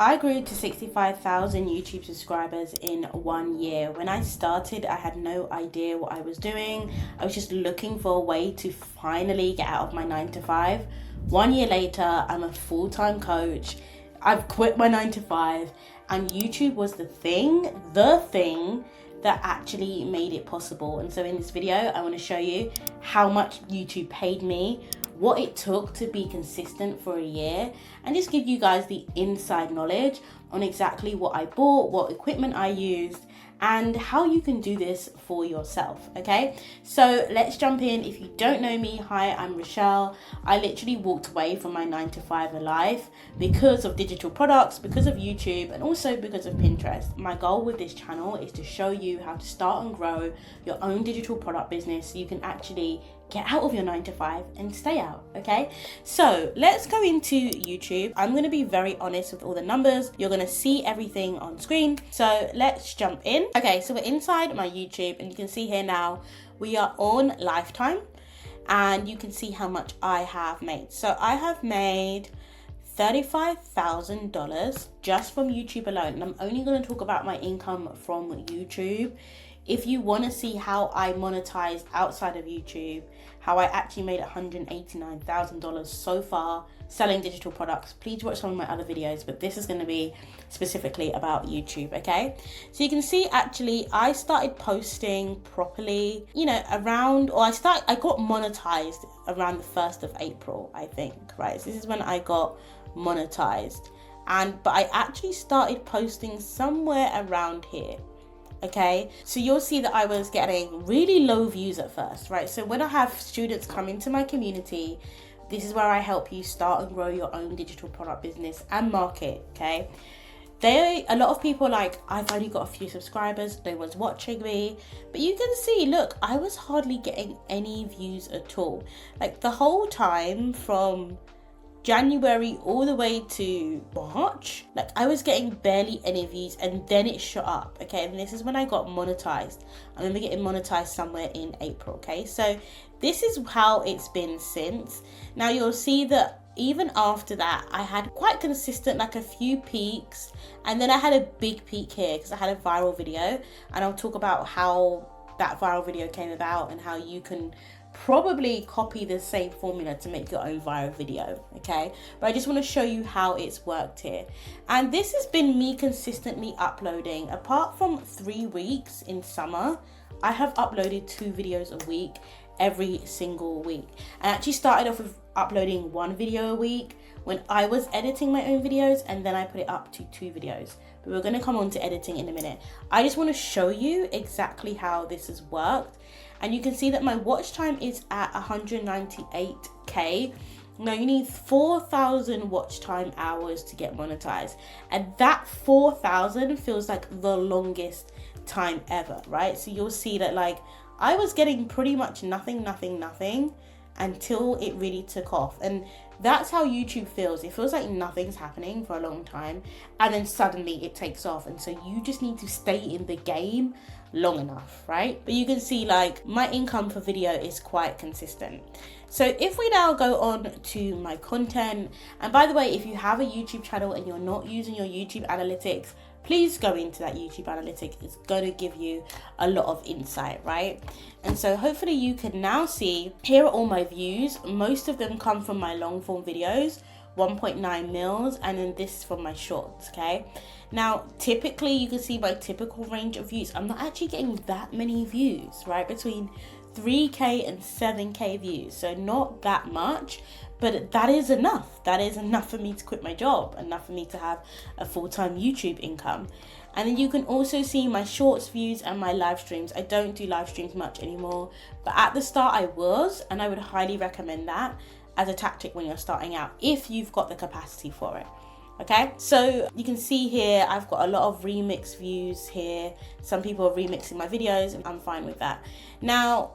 I grew to 65,000 YouTube subscribers in 1 year. When I started, I had no idea what I was doing. I was just looking for a way to finally get out of my 9 to 5. 1 year later, I'm a full-time coach. I've quit my 9 to 5, and YouTube was the thing that actually made it possible. And so in this video, I want to show you how much YouTube paid me, what it took to be consistent for a year, and just give you guys the inside knowledge on exactly what I bought, what equipment I used, and how you can do this for yourself, okay? So let's jump in. If you don't know me, hi, I'm Rochelle. I literally walked away from my 9 to 5 life because of digital products, because of YouTube, and also because of Pinterest. My goal with this channel is to show you how to start and grow your own digital product business so you can actually get out of your 9 to 5 and stay out, okay? So let's go into YouTube. I'm gonna be very honest with all the numbers. You're gonna see everything on screen. So let's jump in. Okay, so we're inside my YouTube, and you can see here now, we are on lifetime, and you can see how much I have made. So I have made $35,000 just from YouTube alone. And I'm only gonna talk about my income from YouTube. If you want to see how I monetized outside of YouTube, how I actually made $189,000 so far selling digital products, please watch some of my other videos, but this is going to be specifically about YouTube, okay? So you can see actually I started posting properly, you know, I got monetized around the 1st of April, I think, right? So this is when I got monetized, but I actually started posting somewhere around here. Okay, so you'll see that I was getting really low views at first, right? So when I have students come into my community, this is where I help you start and grow your own digital product business and market, okay? A lot of people are like, I've only got a few subscribers, no one's watching me. But you can see, look, I was hardly getting any views at all. Like the whole time from January all the way to March, like I was getting barely any views, and then it shot up, okay? And this is when I got monetized. I remember getting monetized somewhere in April, okay? So this is how it's been since. Now you'll see that even after that, I had quite consistent, like a few peaks, and then I had a big peak here because I had a viral video, and I'll talk about how that viral video came about and how you can probably copy the same formula to make your own viral video, okay? But I just want to show you how it's worked here. And this has been me consistently uploading. Apart from 3 weeks in summer, I have uploaded 2 videos a week every single week. I actually started off with uploading 1 video a week when I was editing my own videos, and then I put it up to 2 videos. But we're going to come on to editing in a minute. I just want to show you exactly how this has worked. And you can see that my watch time is at 198K. Now you need 4,000 watch time hours to get monetized. And that 4,000 feels like the longest time ever, right? So you'll see that like I was getting pretty much nothing until it really took off. And that's how YouTube feels. It feels like nothing's happening for a long time, and then suddenly it takes off. And so you just need to stay in the game long enough, right? But you can see like my income for video is quite consistent. So if we now go on to my content, and by the way, if you have a YouTube channel and you're not using your YouTube analytics, please go into that YouTube analytics. It's going to give you a lot of insight, right? And so hopefully you can now see, here are all my views. Most of them come from my long form videos, 1.9 mils, and then this is from my shorts, okay? Now, typically you can see my typical range of views. I'm not actually getting that many views, right? Between 3K and 7K views. So not that much, but that is enough. That is enough for me to quit my job, enough for me to have a full-time YouTube income. And then you can also see my shorts views and my live streams. I don't do live streams much anymore, but at the start I was, and I would highly recommend that as a tactic when you're starting out, if you've got the capacity for it. Okay, so you can see here I've got a lot of remix views here. Some people are remixing my videos, and I'm fine with that. Now,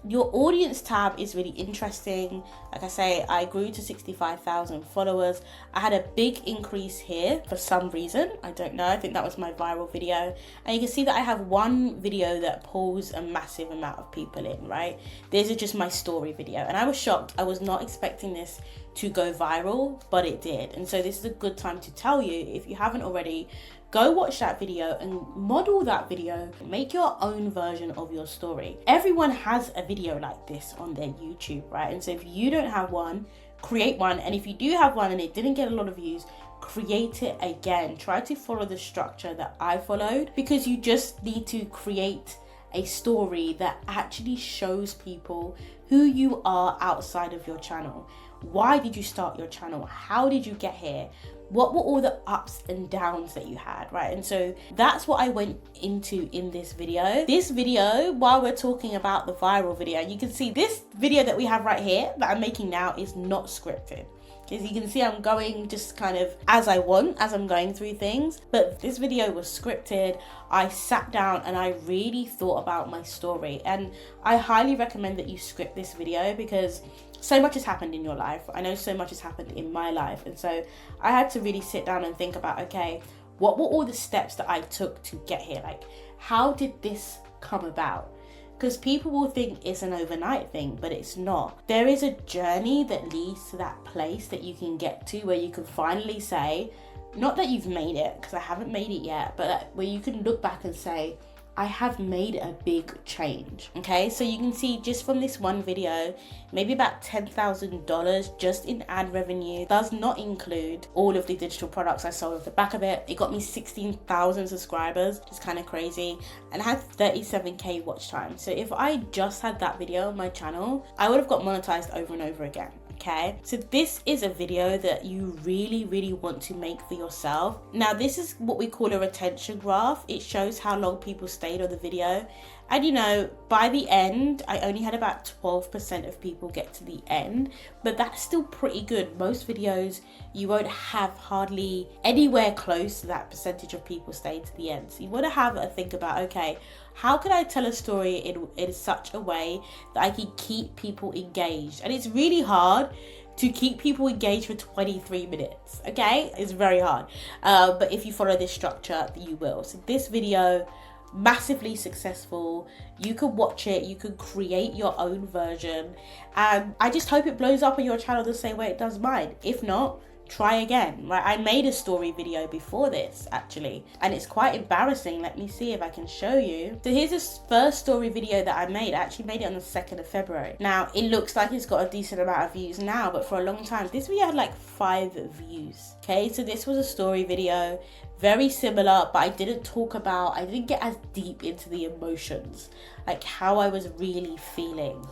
your audience tab is really interesting. Like I say, I grew to 65,000 followers. I had a big increase here for some reason. I don't know. I think that was my viral video. And you can see that I have one video that pulls a massive amount of people in, right? This is just my story video. And I was shocked. I was not expecting this to go viral, but it did. And so this is a good time to tell you, if you haven't already, go watch that video and model that video. Make your own version of your story. Everyone has a video like this on their YouTube, right? And so if you don't have one, create one. And if you do have one and it didn't get a lot of views, create it again. Try to follow the structure that I followed, because you just need to create a story that actually shows people who you are outside of your channel. Why did you start your channel? How did you get here? What were all the ups and downs that you had, right? And so that's what I went into in this video. This video, while we're talking about the viral video, you can see this video that we have right here that I'm making now is not scripted. As you can see, I'm going just kind of as I want, as I'm going through things. But this video was scripted. I sat down and I really thought about my story. And I highly recommend that you script this video, because so much has happened in your life. I know so much has happened in my life. And so I had to really sit down and think about, okay, what were all the steps that I took to get here? Like, how did this come about? Because people will think it's an overnight thing, but it's not. There is a journey that leads to that place that you can get to, where you can finally say, not that you've made it, because I haven't made it yet, but where you can look back and say, I have made a big change. Okay, so you can see just from this one video, maybe about $10,000 just in ad revenue. Does not include all of the digital products I sold off the back of it. It got me 16,000 subscribers, which is kind of crazy, and I had 37k watch time. So if I just had that video on my channel, I would have got monetized over and over again. Okay, so this is a video that you really want to make for yourself. Now, this is what we call a retention graph. It shows how long people stayed on the video. And you know, by the end, I only had about 12% of people get to the end, but that's still pretty good. Most videos, you won't have hardly anywhere close to that percentage of people staying to the end. So you want to have a think about, okay, how can I tell a story in such a way that I can keep people engaged? And it's really hard to keep people engaged for 23 minutes, okay? It's very hard. But if you follow this structure, you will. So this video, massively successful. You could watch it, you could create your own version, and I just hope it blows up on your channel the same way it does mine. If not, try again, right? I made a story video before this actually, and it's quite embarrassing. Let me see if I can show you. So here's this first story video that I made. I actually made it on the 2nd of February. Now it looks like it's got a decent amount of views now, but for a long time this video had like 5 views. Okay, so this was a story video, very similar, but I didn't get as deep into the emotions, like how I was really feeling.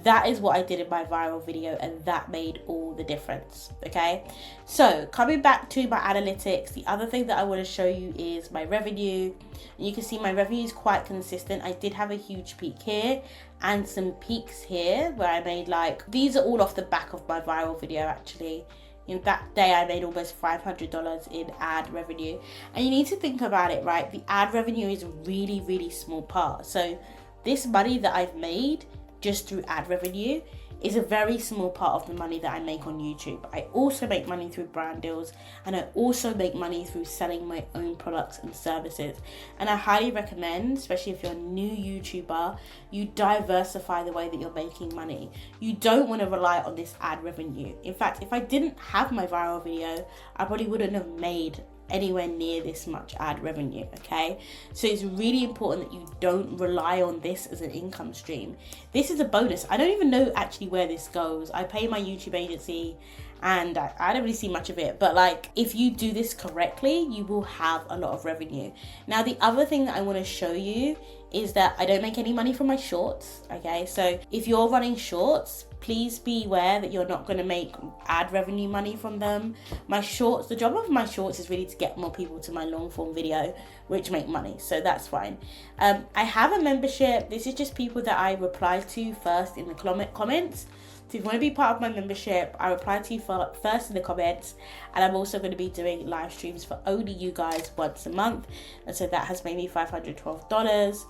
That is what I did in my viral video, and that made all the difference. Okay, so coming back to my analytics, the other thing that I want to show you is my revenue. And you can see my revenue is quite consistent. I did have a huge peak here and some peaks here where I made, like, these are all off the back of my viral video actually. In that day, I made almost $500 in ad revenue. And you need to think about it, right? The ad revenue is a really small part. So this money that I've made just through ad revenue is a very small part of the money that I make on YouTube. I also make money through brand deals, and I also make money through selling my own products and services. And I highly recommend, especially if you're a new YouTuber, you diversify the way that you're making money. You don't want to rely on this ad revenue. In fact, if I didn't have my viral video, I probably wouldn't have made anywhere near this much ad revenue. Okay, so it's really important that you don't rely on this as an income stream. This is a bonus. I don't even know actually where this goes. I pay my YouTube agency and I don't really see much of it, but like, if you do this correctly, you will have a lot of revenue. Now, the other thing that I want to show you is that I don't make any money from my shorts. Okay, so if you're running shorts, please be aware that you're not going to make ad revenue money from them. My shorts, the job of my shorts is really to get more people to my long form video, which make money, so that's fine. I have a membership. This is just people that I reply to first in the comments. So if you want to be part of my membership, I reply to you first in the comments, and I'm also going to be doing live streams for only you guys once a month, and so that has made me $512.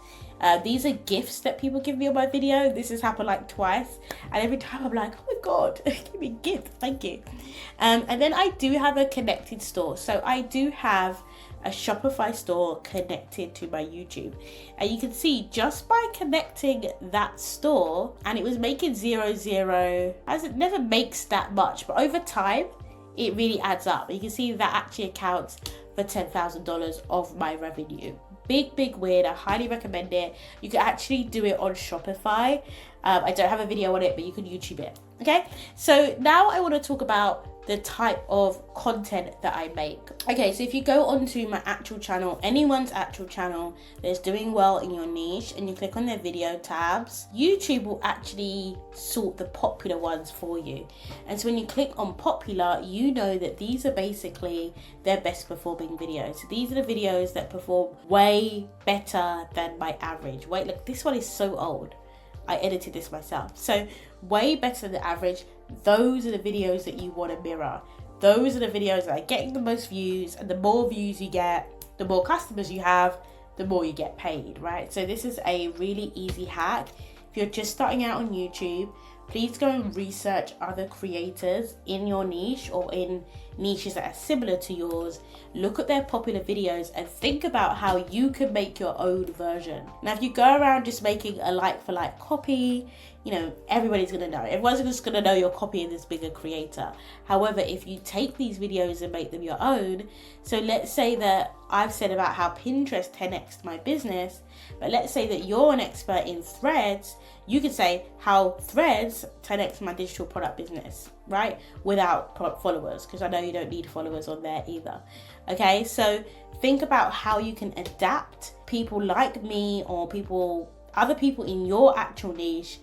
These are gifts that people give me on my video. This has happened like twice, and every time I'm like, oh my god, give me a gift, thank you. And then I do have a connected store. So I do have a Shopify store connected to my YouTube, and you can see just by connecting that store, and it was making 0, as it never makes that much, but over time it really adds up. You can see that actually accounts for $10,000 of my revenue. Big win. I highly recommend it. You can actually do it on Shopify. I don't have a video on it, but you can YouTube it. Okay, so now I want to talk about the type of content that I make. Okay, so if you go onto my actual channel, anyone's actual channel that's doing well in your niche, and you click on their video tabs, YouTube will actually sort the popular ones for you. And so when you click on popular, you know that these are basically their best performing videos. So these are the videos that perform way better than my average. Wait, look, this one is so old. I edited this myself. So way better than the average. Those are the videos that you want to mirror. Those are the videos that are getting the most views, and the more views you get, the more customers you have, the more you get paid, right? So this is a really easy hack. If you're just starting out on YouTube, please go and research other creators in your niche or in niches that are similar to yours. Look at their popular videos and think about how you can make your own version. Now, if you go around just making a like-for-like copy, you know, everybody's gonna know. Everyone's just gonna know you're copying this bigger creator. However, if you take these videos and make them your own, so let's say that I've said about how Pinterest 10x'd my business, but let's say that you're an expert in threads, you could say how threads 10x my digital product business, right? Without followers, because I know you don't need followers on there either. Okay, so think about how you can adapt people like me or other people in your actual niche.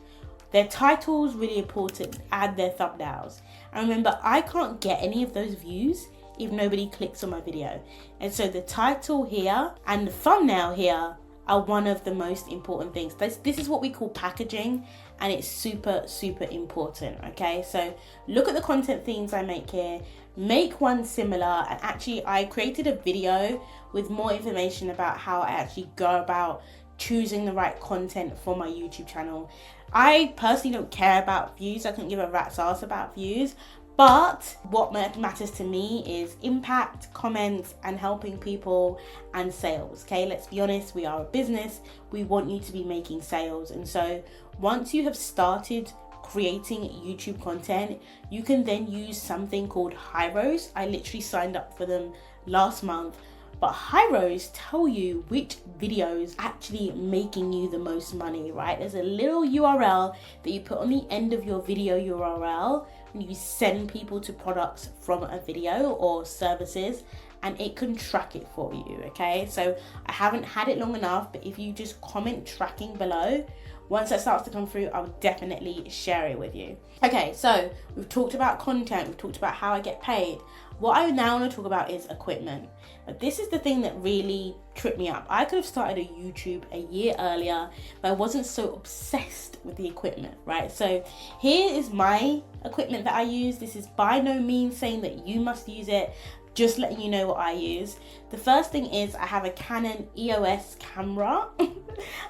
Their titles really important, and their thumbnails. And remember, I can't get any of those views if nobody clicks on my video. And so the title here and the thumbnail here are one of the most important things. This is what we call packaging, and it's super important. Okay, so look at the content themes I make here, make one similar. And actually I created a video with more information about how I actually go about choosing the right content for my YouTube channel. I personally don't care about views. I couldn't give a rat's ass about views. But what matters to me is impact, comments, and helping people and sales. Okay, let's be honest, we are a business. We want you to be making sales. And so once you have started creating YouTube content, you can then use something called Hyros. I literally signed up for them last month. But Hyros tell you which videos actually making you the most money, right? There's a little URL that you put on the end of your video URL when you send people to products from a video or services, and it can track it for you, okay? So I haven't had it long enough, but if you just comment tracking below, once that starts to come through, I'll definitely share it with you. Okay, so we've talked about content, we've talked about how I get paid. What I now want to talk about is equipment. But this is the thing that really tripped me up. I could have started a YouTube a year earlier, but I wasn't so obsessed with the equipment, right? So here is my equipment that I use. This is by no means saying that you must use it, just letting you know what I use. The first thing is I have a Canon EOS camera.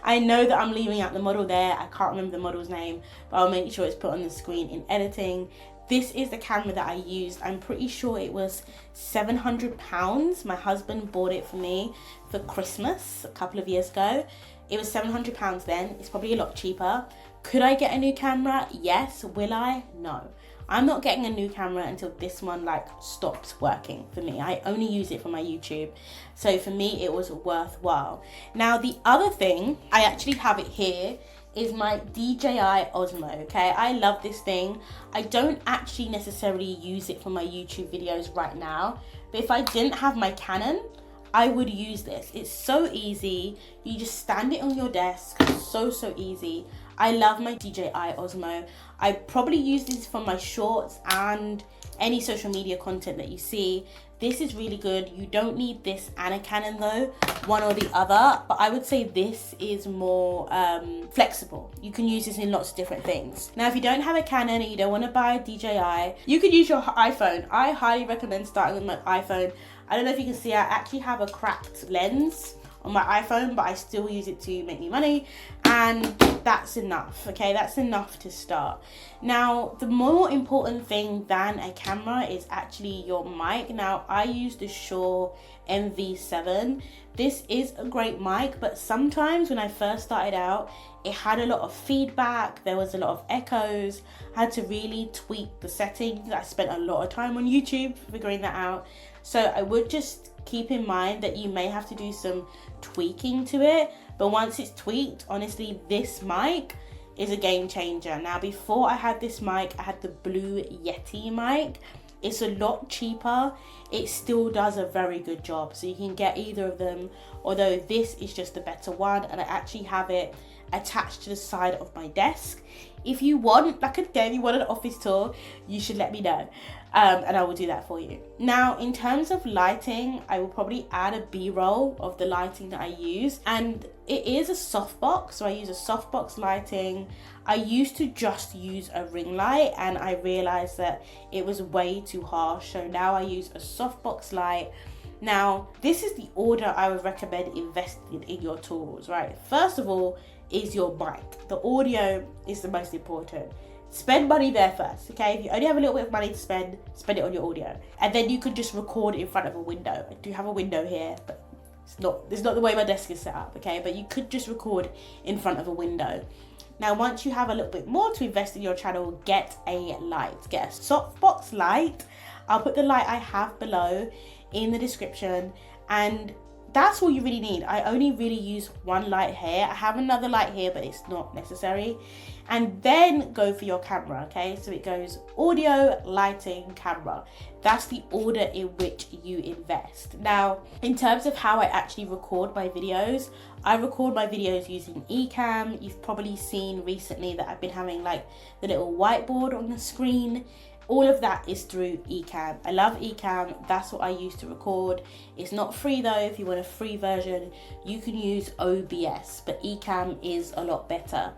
I know that I'm leaving out the model there. I can't remember the model's name, but I'll make sure it's put on the screen in editing. This is the camera that I used. I'm pretty sure it was £700. My husband bought it for me for Christmas a couple of years ago. It was £700 then. It's probably a lot cheaper. Could I get a new camera? Yes. Will I? No. I'm not getting a new camera until this one stops working for me. I only use it for my YouTube. So for me, it was worthwhile. Now, the other thing, I actually have it here, is my DJI Osmo, okay? I love this thing. I don't actually necessarily use it for my YouTube videos right now, but if I didn't have my Canon, I would use this. It's so easy. You just stand it on your desk, so easy. I love my DJI Osmo. I probably use this for my shorts and any social media content that you see. This is really good. You don't need this and a Canon though, one or the other, but I would say this is more flexible. You can use this in lots of different things. Now, if you don't have a Canon and you don't want to buy a DJI, you could use your iPhone. I highly recommend starting with my iPhone. I don't know if you can see, I actually have a cracked lens on my iPhone, but I still use it to make me money, and that's enough. Okay, that's enough to start. Now, the more important thing than a camera is actually your mic. Now, I use the Shure MV7. This is a great mic, but sometimes when I first started out, it had a lot of feedback, there was a lot of echoes. I had to really tweak the settings. I spent a lot of time on YouTube figuring that out. So I would just keep in mind that you may have to do some tweaking to it, but once it's tweaked, honestly, this mic is a game changer. Now, before I had this mic, I had the Blue Yeti mic. It's a lot cheaper. It still does a very good job, so you can get either of them, although this is just a better one, and I actually have it attached to the side of my desk. If you want, like again, you want an office tour, you should let me know, and I will do that for you. Now, in terms of lighting, I will probably add a B-roll of the lighting that I use, and it is a softbox, so I use a softbox lighting. I used to just use a ring light, and I realized that it was way too harsh, so now I use a softbox light. Now, this is the order I would recommend investing in your tools, right? First of all is your mic. The audio is the most important. Spend money there first, okay? If you only have a little bit of money to spend it on your audio. And then you could just record in front of a window. I do have a window here, but it's not the way my desk is set up, okay? But you could just record in front of a window. Now, once you have a little bit more to invest in your channel, get a light. Get a softbox light. I'll put the light I have below in the description, and that's all you really need. I only really use one light here. I have another light here, but it's not necessary. And then go for your camera, okay? So it goes audio, lighting, camera. That's the order in which you invest. Now, in terms of how I actually record my videos, I record my videos using Ecamm. You've probably seen recently that I've been having like the little whiteboard on the screen. All of that is through Ecamm. I love Ecamm. That's what I use to record. It's not free though. If you want a free version, you can use OBS, but Ecamm is a lot better.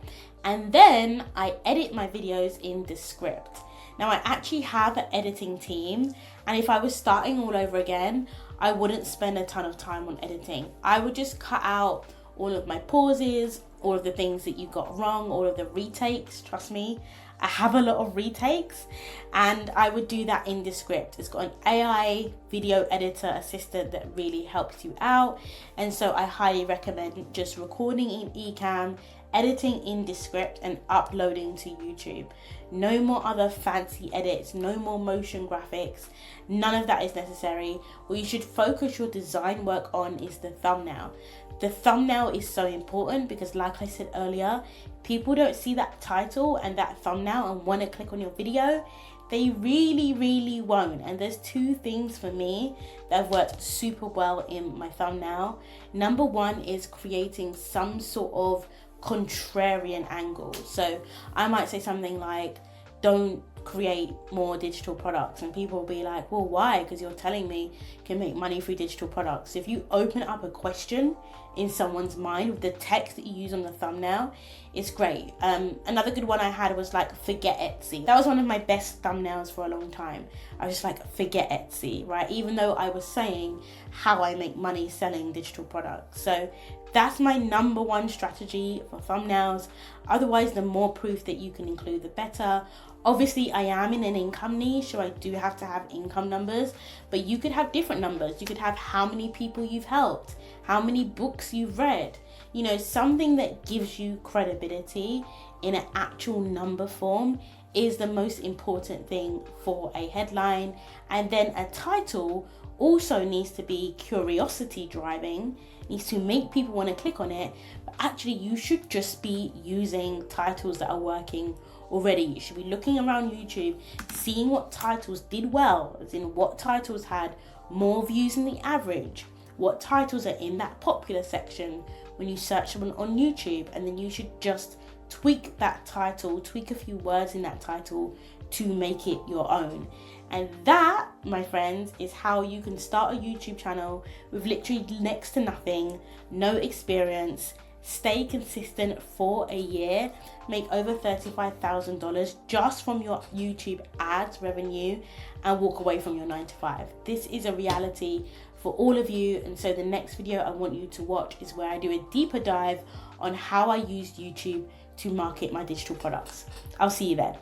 And then I edit my videos in Descript. Now, I actually have an editing team, and if I was starting all over again, I wouldn't spend a ton of time on editing. I would just cut out all of my pauses, all of the things that you got wrong, all of the retakes. Trust me, I have a lot of retakes, and I would do that in Descript. It's got an AI video editor assistant that really helps you out, and so I highly recommend just recording in Ecamm, editing in Descript, and uploading to YouTube. No more other fancy edits, no more motion graphics, none of that is necessary. What you should focus your design work on is the thumbnail. The thumbnail is so important because, like I said earlier, people don't see that title and that thumbnail and want to click on your video. They really won't. And there's two things for me that have worked super well in my thumbnail. Number one is creating some sort of contrarian angle. So I might say something like, don't create more digital products, and people will be like, well, why? Because you're telling me you can make money through digital products. If you open up a question in someone's mind with the text that you use on the thumbnail, it's great. Another good one I had was like, forget Etsy. That was one of my best thumbnails for a long time. I was just like, forget Etsy, right? Even though I was saying how I make money selling digital products. So that's my number one strategy for thumbnails. Otherwise, the more proof that you can include, the better. Obviously, I am in an income niche, so I do have to have income numbers, but you could have different numbers. You could have how many people you've helped, how many books you've read, you know, something that gives you credibility in an actual number form is the most important thing for a headline. And then a title also needs to be curiosity driving, needs to make people want to click on it, but actually you should just be using titles that are working already. You should be looking around YouTube, seeing what titles did well, as in what titles had more views than the average, what titles are in that popular section when you search someone on YouTube, and then you should just tweak that title, tweak a few words in that title to make it your own. And that, my friends, is how you can start a YouTube channel with literally next to nothing, no experience, stay consistent for a year, make over $35,000 just from your YouTube ads revenue, and walk away from your 9 to 5. This is a reality for all of you. And so the next video I want you to watch is where I do a deeper dive on how I used YouTube to market my digital products. I'll see you then.